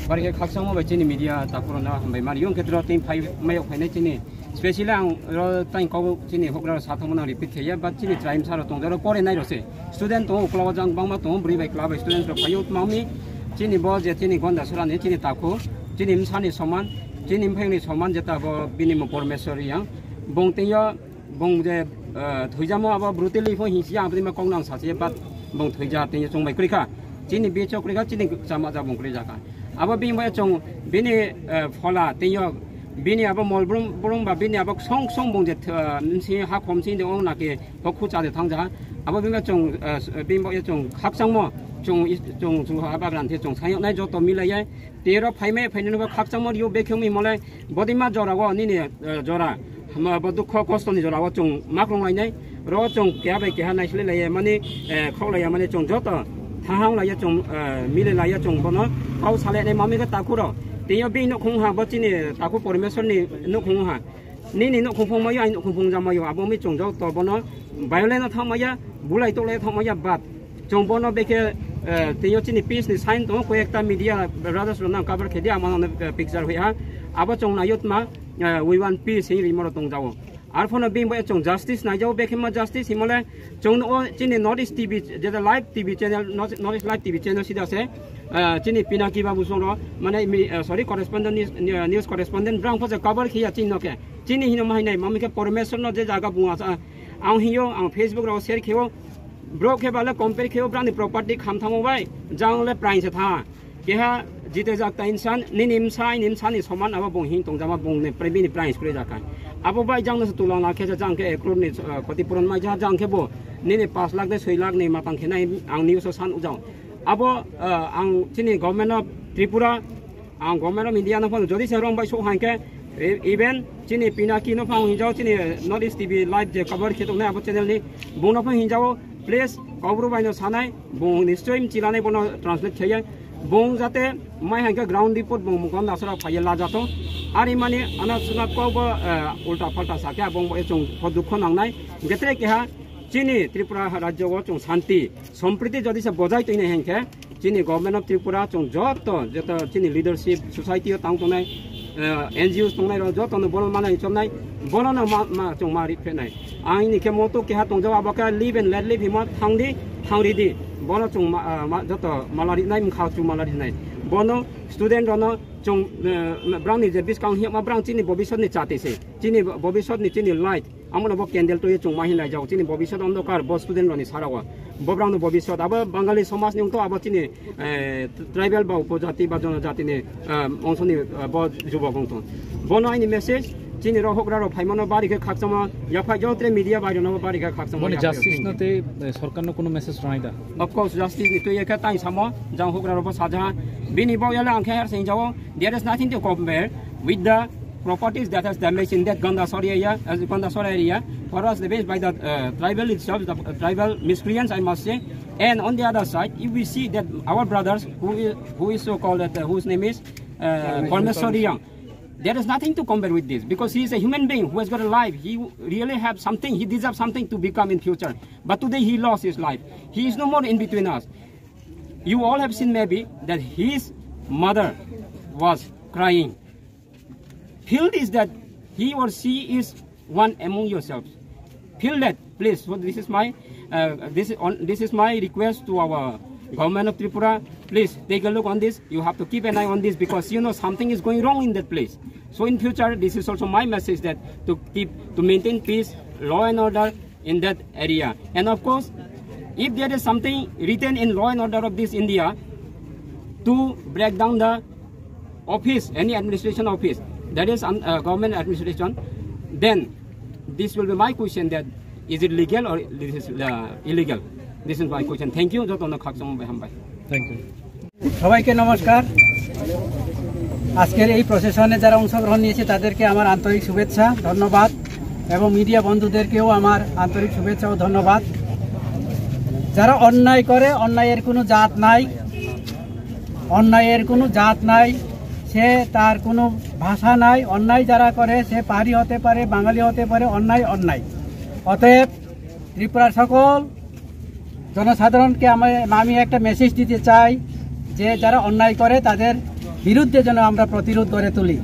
Bagi kaksak mau baca ni media tak pernah hambai mari yang kita tim pai mayok pai ni cini spesial ang ro time kau cini hokra satu mana repeat ya bat cini time saro tong daro pore nai rose student tong kelas jang bang ma tong beri baik kelas student ro payut mami cini bos je cini gonda suran ni cini takku cini insani soman cini impeng ni soman jeta bo bini mo pormesori yang bong tiya bong je thuijamo aba brutally fo hinsia abdi ma kongnang sa je bat bong thuija tiya song mai krika cini beco krika cini sama ja bong krika ka aba bing ba chong bini phola tiya bini aba mol brum ba bini aba song bong je si ha khom si de ong na ke bokhu cha de thangja aba bing ba chong bing ba chong khak mo chong chu aba ran the chong sayok nai jo to milai ye tero phaime phaine ba khak mo yo bekhyo mi molai bodima jora go ni ne jora ma ba dukho kosto ni jora go chong makrong lai nai ro chong kya bai kya nai sle lai mani khol lai mani chong jo to thahang lai chong mile lai chong bono kau sale nei mami ka takuro tiyo bi no khung ha ba chini taku permission ni no khung ha ni no khung phong ma ya no khung phong jam ma yo abo mi chong jo to bono violent thang ma ya bulai to le thang ma ya bat chong bono beke tiyo chini piece ni sign to ko ekta media brothers na cover khedi amana picture hoya abo chong na yot ma we want peace hi rimoro tong jawo ar phone bing ba chong justice na jawo beke ma justice himole chong no chini Northeast TV je live TV channel Northeast live TV channel sida se chini Pinaki babu soro mane sorry correspondent news correspondent brang pho cover khia chin no ke chini hino mai nai mami ke permission no je jaga bunga sa ang hiyo ang Facebook ro share kheo bro ke bala compare kheo brand property kham thamo bai jang le price tha ke ha jite jak ta insan nim sai ni soman aba bong hin tong jama bong ne prebini price kre jaka abo bai jang na tulang na khe jang ke ekron ni khoti puran mai jang ke bo ni 5 lakh de 6 lakh ni matang khenai ang news san ujang abo ang chini government of Tripura ang government of India na phone jodi serong bai so hanke even chini Pinaki no phang hinjao chini Northeast TV live je cover kheto na abo channel ni bong na phang hinjao please kobru bai no sanai bong ni stream chilane bono translate khaya bong jate mai hanke ground report bong mukon asra phayela jato ari mani ana suna ko ba ulta falta sakya bong bo chong podukho nangnai getre ke ha chini Tripura rajyo go chong shanti sompriti jodi se bojai toine henke chini government of Tripura chong joto jeto chini leadership society tang tonai NGO tongnai ro jo ton bono manai chomnai bono na ma chong ma ri phenai ai ni ke moto ke ha tongjaw abaka live and let live himot thangri di bono chong ma joto malari nai mkhau chu malari nai bono student rono chong brang ni je discount hi ma brang chini bobishot ni chate se chini bobishot ni chini light amona bo candle to ye chong ma hin lai jaw chini bobishot ondokar bo student roni sarawa bobrang no bobishot aba bangali somas ni to aba chini tribal ba upojati ba jonojati ni ongsoni bo jubok ongton bono ai ni message chini ro hokra ro phaimano bari ke khaksama yafa jotre media bari no bari ke khaksama মানে justice নতে সরকার কোনো message Raida of course justice ni to ye ka tai samo jang hokra ro ba saja bini bo yala angkhe har sein jaw there is nothing to compare with the properties that has damaged in that Gandasore area for us the based by the tribal itself, the tribal miscreants I must say. And on the other side, if we see that our brothers who is so called whose name is Parmeswar Young, there is nothing to compare with this because he is a human being who has got a life. He really have something. He deserves something to become in future. But today he lost his life. He is no more in between us. You all have seen maybe that his mother was crying. Feel this that he or she is one among yourselves. Feel that, please. So this is my request to our government of Tripura. Please take a look on this. You have to keep an eye on this because you know something is going wrong in that place. So in future, this is also my message that to maintain peace, law and order in that area. And of course, if there is something written in law and order of this India to break down the office, any administration office, that is government administration, then this will be my question that is it legal or this is illegal? This is my question. Thank you. Thank you. সবাইকে নমস্কার। আজকের এই প্রসেশনে যারা অংশগ্রহণ নিয়েছে তাদেরকে আমার আন্তরিক শুভেচ্ছা, ধন্যবাদ এবং মিডিয়া বন্ধুদেরকেও আমার আন্তরিক শুভেচ্ছা ও ধন্যবাদ। যারা অন্যায় করে, অন্যায়ের কোনো জাত নাই, অন্যায়ের কোনো জাত নাই, সে তার কোনো ভাষা নাই। অন্যায় যারা করে সে পাহাড়ি হতে পারে, বাঙালি হতে পারে, অন্যায় অন্যায়। অতএব ত্রিপুরার সকল জনসাধারণকে আমি একটা মেসেজ দিতে চাই যে যারা অন্যায় করে তাদের বিরুদ্ধে যেন আমরা প্রতিরোধ গড়ে তুলি।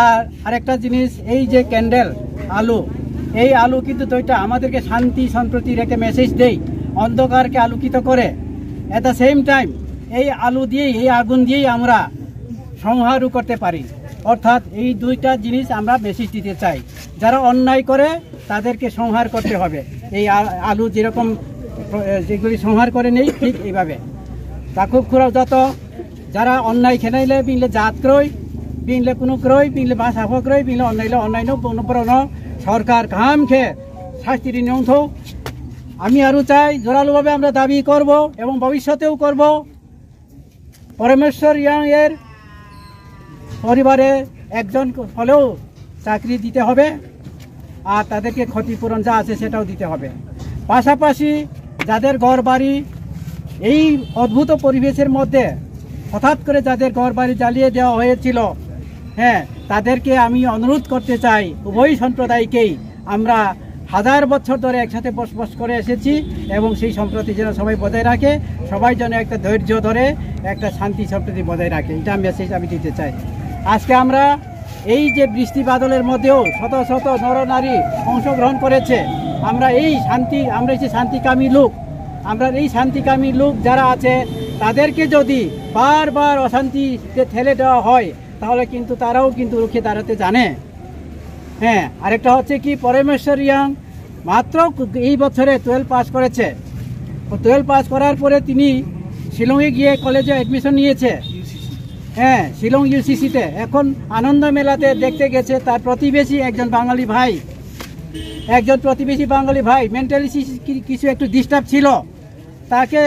আর আরেকটা জিনিস, এই যে ক্যান্ডেল আলো, এই আলো কিন্তু দুইটা আমাদেরকে শান্তি সম্প্রীতির একটা মেসেজ দেই, অন্ধকারকে আলোকিত করে। এট দ্য সেম টাইম এই আলো দিয়েই, এই আগুন দিয়েই আমরা সংহারও করতে পারি। অর্থাৎ এই দুইটা জিনিস আমরা মেসেজ দিতে চাই। যারা অন্যায় করে তাদেরকে সংহার করতে হবে। এই আলু যেরকম যেগুলি সংহার করে নেই ঠিক এইভাবে তাকুব খুঁড়াও যত যারা অন্যায় খেনাইলে বিনলে জাত ক্রয় বিনলে কোনো ক্রয় বিনলে ভাষা ক্রয় বিনলে অন্যাইলে অন্যান্য বনপ্রণ সরকার কাম খেয়ে শাস্তি নিয়ম থৌ। আমি আরও চাই জোরালোভাবে আমরা দাবি করব এবং ভবিষ্যতেও করব। পরমেশ্বর ইয়াং এর পরিবারে একজন হলেও চাকরি দিতে হবে আর তাদেরকে ক্ষতিপূরণ যা আছে সেটাও দিতে হবে। পাশাপাশি যাদের ঘর বাড়ি এই অদ্ভুত পরিবেশের মধ্যে হঠাৎ করে যাদের ঘর বাড়ি জ্বালিয়ে দেওয়া হয়েছিল, হ্যাঁ, তাদেরকে আমি অনুরোধ করতে চাই উভয় সম্প্রদায়কেই, আমরা হাজার বছর ধরে একসাথে বসবাস করে এসেছি এবং সেই সম্প্রতি যেন সবাই বজায় রাখে, সবাই যেন একটা ধৈর্য ধরে একটা শান্তি সম্প্রীতি বজায় রাখে, এটা মেসেজ আমি দিতে চাই। আজকে আমরা এই যে বৃষ্টি বাদলের মধ্যেও শত শত নরনারী অংশগ্রহণ করেছে। আমরা এই শান্তিকামী লোক, আমরা এই শান্তিকামী লোক যারা আছে তাদেরকে যদি বারবার অশান্তিতে ঠেলে দেওয়া হয় তাহলে কিন্তু তারাও কিন্তু রুখে দাঁড়াতে জানে। হ্যাঁ, আরেকটা হচ্ছে কি, পরমেশ্বর ইয়াং মাত্র এই বছরে 12 পাস করেছে। 12 পাস করার পরে তিনি শিলংয়ে গিয়ে কলেজে অ্যাডমিশন নিয়েছে। হ্যাঁ, শিলং ইউসিসিতে। এখন আনন্দ মেলাতে দেখতে গেছে তার প্রতিবেশী একজন বাঙালি ভাই মেন্টালি কিছু একটু ডিস্টার্ব ছিল, তাকে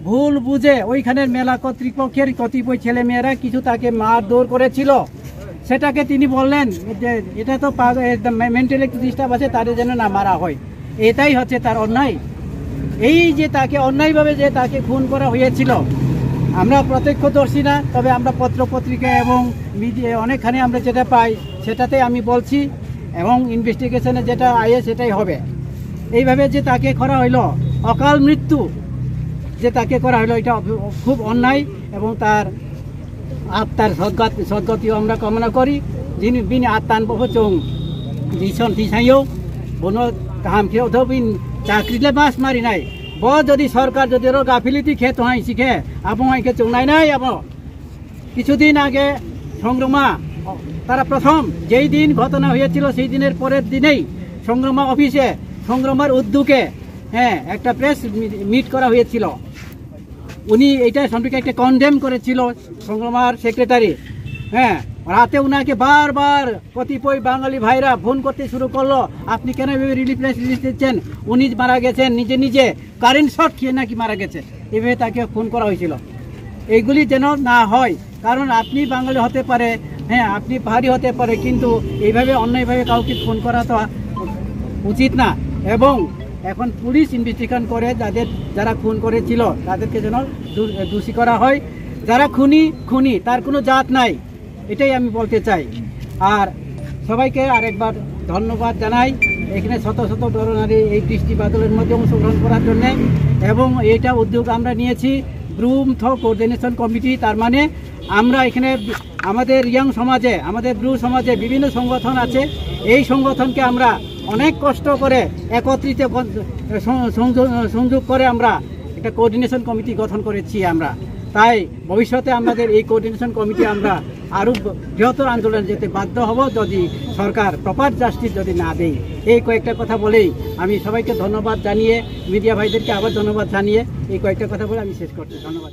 ভুল বুঝে ওইখানের মেলা কর্তৃপক্ষের কতিপয় ছেলেমেয়েরা কিছু তাকে মারধর করেছিল। সেটাকে তিনি বললেন যে এটা তো মেন্টালি একটু ডিস্টার্ব আছে, তাদের যেন না মারা হয়। এটাই হচ্ছে তার অন্যায়। এই যে তাকে অন্যায়ভাবে যে তাকে খুন করা হয়েছিল, আমরা প্রত্যক্ষদর্শী না, তবে আমরা পত্রপত্রিকা এবং মিডিয়া অনেকখানি আমরা যেটা পাই সেটাতে আমি বলছি এবং ইনভেস্টিগেশনে যেটা আয়ে সেটাই হবে। এইভাবে যে তাকে করা হইল, অকাল মৃত্যু যে তাকে করা হইল, এটা খুব অন্যায় এবং তার আত্মার সদ্গতিও আমরা কামনা করি যিনি বিনি আত্মান বহুচং দিশন দিশাইও বনো কাহাম খেয়েও তো বিন চাকরিলে মাস মারি নাই ব যদি সরকার যদি গাফিলিতি খেত হয় শিখে আবহাওয়াকে চৌনাই নাই আব কিছুদিন আগে সংগ্রামা তারা প্রথম যেই দিন ঘটনা হয়েছিল সেই দিনের পরের দিনেই সংগ্রামা অফিসে সংগ্রামার উদ্যোগে হ্যাঁ একটা প্রেস মিট করা হয়েছিল উনি এইটা সম্পর্কে একটা কনডেম করেছিল সংগ্রামার সেক্রেটারি হ্যাঁ রাতে উনাকে বারবার কতিপয় বাঙালি ভাইরা ফোন করতে শুরু করলো আপনি কেন রিলিফ রিলিজ দিচ্ছেন উনি মারা গেছেন নিজে নিজে কারেন্ট শর্ট খেয়ে নাকি মারা গেছে এভাবে তাকে ফোন করা হয়েছিল এইগুলি যেন না হয় কারণ আপনি বাঙালি হতে পারে হ্যাঁ আপনি পাহাড়ি হতে পারে কিন্তু এইভাবে অন্যায়ভাবে কাউকে ফোন করা তো উচিত না এবং এখন পুলিশ ইনভেস্টিগেশন করে যারা খুন করেছিল তাদেরকে যেন দোষী করা হয় যারা খুনি তার কোনো জাত নাই এটাই আমি বলতে চাই আর সবাইকে আরেকবার ধন্যবাদ জানাই এখানে শত শত নরনারী এই বৃষ্টি বাদলের মধ্যে অংশগ্রহণ করার জন্য এবং এইটা উদ্যোগ আমরা নিয়েছি ব্রুম কোঅর্ডিনেশন কমিটি তার মানে আমরা এখানে আমাদের ইয়াং সমাজে আমাদের ব্রু সমাজে বিভিন্ন সংগঠন আছে এই সংগঠনকে আমরা অনেক কষ্ট করে একত্রিত সংযোগ করে আমরা একটা কোঅর্ডিনেশন কমিটি গঠন করেছি আমরা তাই ভবিষ্যতে আমাদের এই কোঅর্ডিনেশন কমিটি আমরা আরও বৃহত্তর আন্দোলনে যেতে বাধ্য হব যদি সরকার প্রপার জাস্টিস যদি না দেয় এই কয়েকটা কথা বলেই আমি সবাইকে ধন্যবাদ জানিয়ে মিডিয়া ভাইদেরকে আবার ধন্যবাদ জানিয়ে এই কয়েকটা কথা বলে আমি শেষ করছি ধন্যবাদ।